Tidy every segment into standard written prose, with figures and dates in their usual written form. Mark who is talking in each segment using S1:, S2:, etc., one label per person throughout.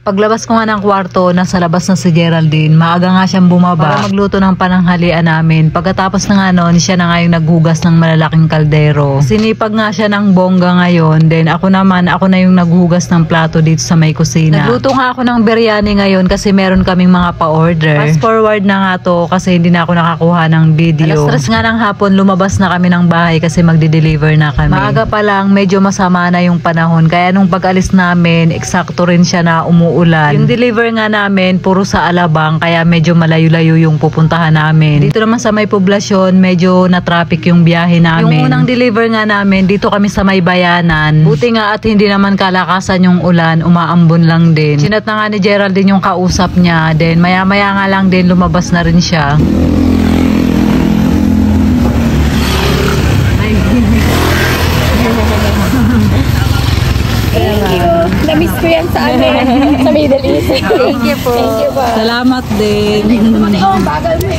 S1: Paglabas ko nga ng kwarto, nasa labas na si Geraldine. Maaga nga siyang bumaba para magluto ng pananghalian namin. Pagkatapos na nga noon, siya na nga yung naghugas ng malalaking kaldero. Sinipag nga siya ng bongga ngayon. Then ako na yung naghugas ng plato dito sa may kusina. Nagluto nga ako ng biryani ngayon kasi meron kaming mga pa-order. Fast forward na nga to kasi hindi na ako nakakuha ng video. Alas 3 nga ng hapon, lumabas na kami ng bahay kasi magde-deliver na kami. Maaga pa lang, medyo masama na yung panahon. Kaya nung pag-alis namin, eksakto rin siya na umuulan. Yung deliver nga namin, puro sa Alabang, kaya medyo malayo-layo yung pupuntahan namin. Dito naman sa may poblasyon, medyo na-traffic yung biyahe namin. Yung unang deliver nga namin, dito kami sa may bayanan. Buti nga at hindi naman kalakasan yung ulan, umaambon lang din. Sinat na nga ni Geraldine yung kausap niya, then maya-maya nga lang din lumabas na rin siya.
S2: Na-miss ko yan sa sa Middle East.
S1: Thank you po.
S2: Thank you po.
S1: Salamat din.
S2: Bagal mo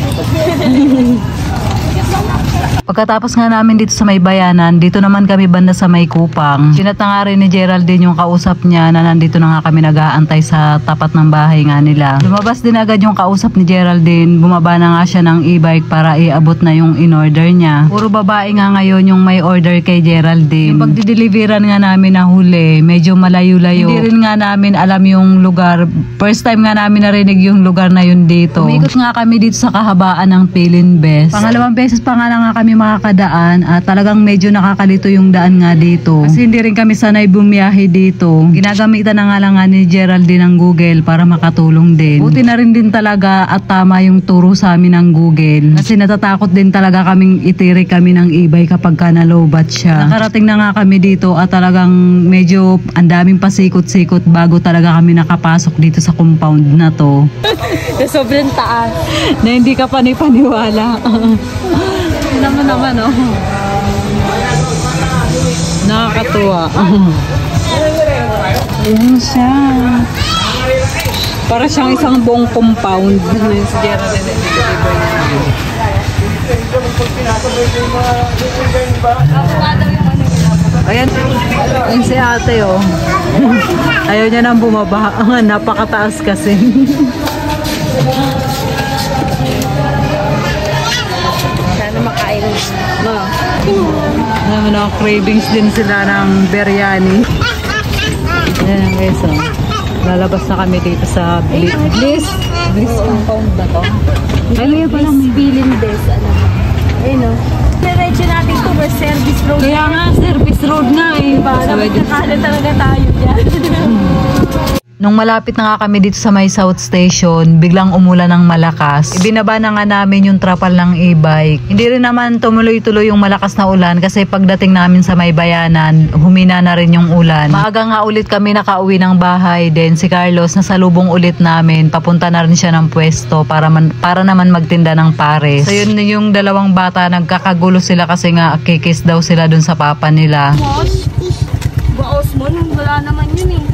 S1: Pagkatapos nga namin dito sa may bayanan, dito naman kami banda sa may Kupang. Sinat na nga rin ni Geraldine yung kausap niya na nandito na nga kami nag-aantay sa tapat ng bahay nga nila. Lumabas din agad yung kausap ni Geraldine, bumaba na nga siya ng e-bike para iabot na yung in-order niya. Puro babae nga ngayon yung may order kay Geraldine. Yung pagdideliveran nga namin na huli, medyo malayo-layo. Hindi rin nga namin alam yung lugar. First time nga namin narinig yung lugar na yun dito. Umikot nga kami dito sa kahabaan ng Pilinbes. Pangalawang beses pa nga lang nga kami makakadaan at talagang medyo nakakalito yung daan nga dito. Kasi hindi rin kami sanay bumiyahe dito. Ginagamitan na nga lang nga ni Geraldine ng Google para makatulong din. Buti na rin din talaga at tama yung turo sa amin ng Google. Kasi natatakot din talaga kaming itirik kami ng e-bike kapag ka na-lowbat siya. Nakarating na nga kami dito at talagang medyo ang daming pasikot-sikot bago talaga kami nakapasok dito sa compound na to.
S2: Sobrang taas.
S1: Na hindi ka panipaniwala. Naman oh. Nakakatuwa. Ayan siya. Para siyang isang buong compound. Si Geraldine deliver niya. Ayan si ate oh. Ayaw niya nang bumaba. Napakataas kasi.
S2: Makain.
S1: Cravings din sila ng biryani. Ayan guys, oh. Lalabas na kami dito sa Bliss compound na to. Ano yan pala may
S2: Pilinbes. Ayun o. Diretso natin ito, service road.
S1: Kaya nga, service road nga eh.
S2: Nakala talaga tayo dyan.
S1: Nung malapit na nga kami dito sa may South Station, biglang umulan ng malakas. Ibinaba na nga namin yung trapal ng e-bike. Hindi rin naman tumuloy-tuloy yung malakas na ulan kasi pagdating namin sa may bayanan, humina na rin yung ulan. Maaga nga ulit kami nakauwi ng bahay. Then si Carlos nasalubong ulit namin. Papunta na rin siya ng pwesto para naman magtinda ng pares. So yun yung dalawang bata, nagkakagulo sila kasi nga kikis daw sila dun sa papa nila.
S2: Baos mo, wala naman yun eh.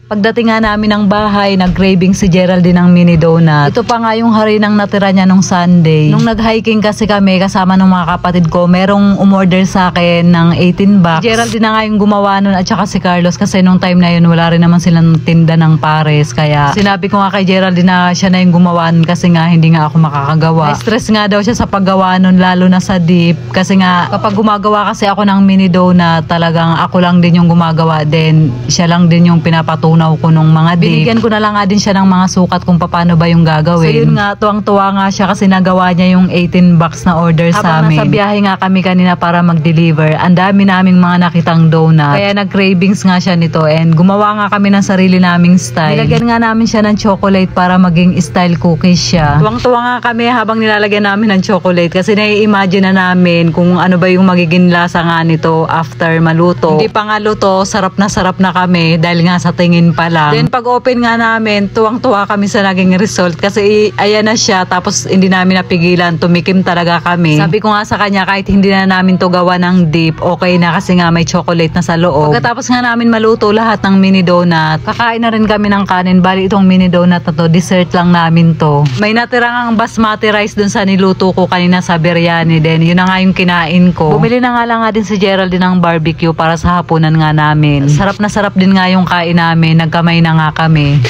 S1: Pagdating nga namin ng bahay, nag-craving si Geraldine ng mini donut. Ito pa nga yung harinang natira niya nung Sunday. Nung nag-hiking kasi kami kasama ng mga kapatid ko, merong umorder sa akin ng 18 bucks. Si Geraldine na nga yung gumawa nun at saka si Carlos kasi nung time na yun wala rin naman silang tinda ng pares. Kaya sinabi ko nga kay Geraldine na siya na yung gumawa nun kasi nga hindi nga ako makakagawa. Stress nga daw siya sa paggawa nun lalo na sa dip. Kasi nga kapag gumagawa kasi ako ng mini donut, talagang ako lang din yung gumagawa. Then siya lang din yung pinapatunaw ko nung mga dip. Binigyan ko na lang nga din siya ng mga sukat kung paano ba yung gagawin. So yun nga, tuwang-tuwa nga siya kasi nagawa niya yung 18 bucks na order sa amin. Habang nasa biyahe nga kami kanina para mag-deliver, ang dami naming mga nakitang donut. Kaya nag-cravings nga siya nito and gumawa nga kami ng sarili naming style. Nilagyan nga namin siya ng chocolate para maging style cookies siya. Tuwang-tuwa nga kami habang nilalagyan namin ng chocolate kasi nai-imagine na namin kung ano ba yung magiging lasa nga nito after maluto. Hindi pa nga luto, sarap na kami dahil nga sa tingin kanin pa lang. Then pag open nga namin, tuwang-tuwa kami sa naging result kasi ayan na siya, tapos hindi namin napigilan, tumikim talaga kami. Sabi ko nga sa kanya, kahit hindi na namin to gawa ng dip, okay na kasi nga may chocolate na sa loob. Pagkatapos nga namin maluto lahat ng mini donut, kakain na rin kami ng kanin. Bali itong mini donut na to, dessert lang namin to. May natirang basmati rice dun sa niluto ko kanina sa biryani din. Yun na nga yung kinain ko. Bumili na nga lang nga din si Geraldine ng barbecue para sa hapunan nga namin. Sarap na sarap din nga yung kain namin. Nagkamay na nga kami.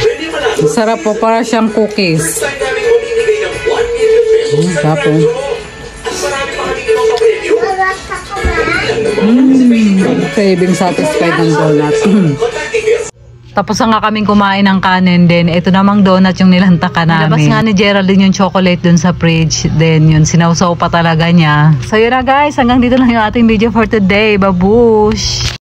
S1: Sarap po, para siyang cookies. Sarap po. Craving satisfied ng donut. Tapos nga kaming kumain ng kanin din. Ito namang donut yung nilantakan namin. Nilabas nga ni Geraldine yung chocolate dun sa fridge. Then yun, sinawsaw pa talaga niya. So yun na guys, hanggang dito lang yung ating video for today. Babush!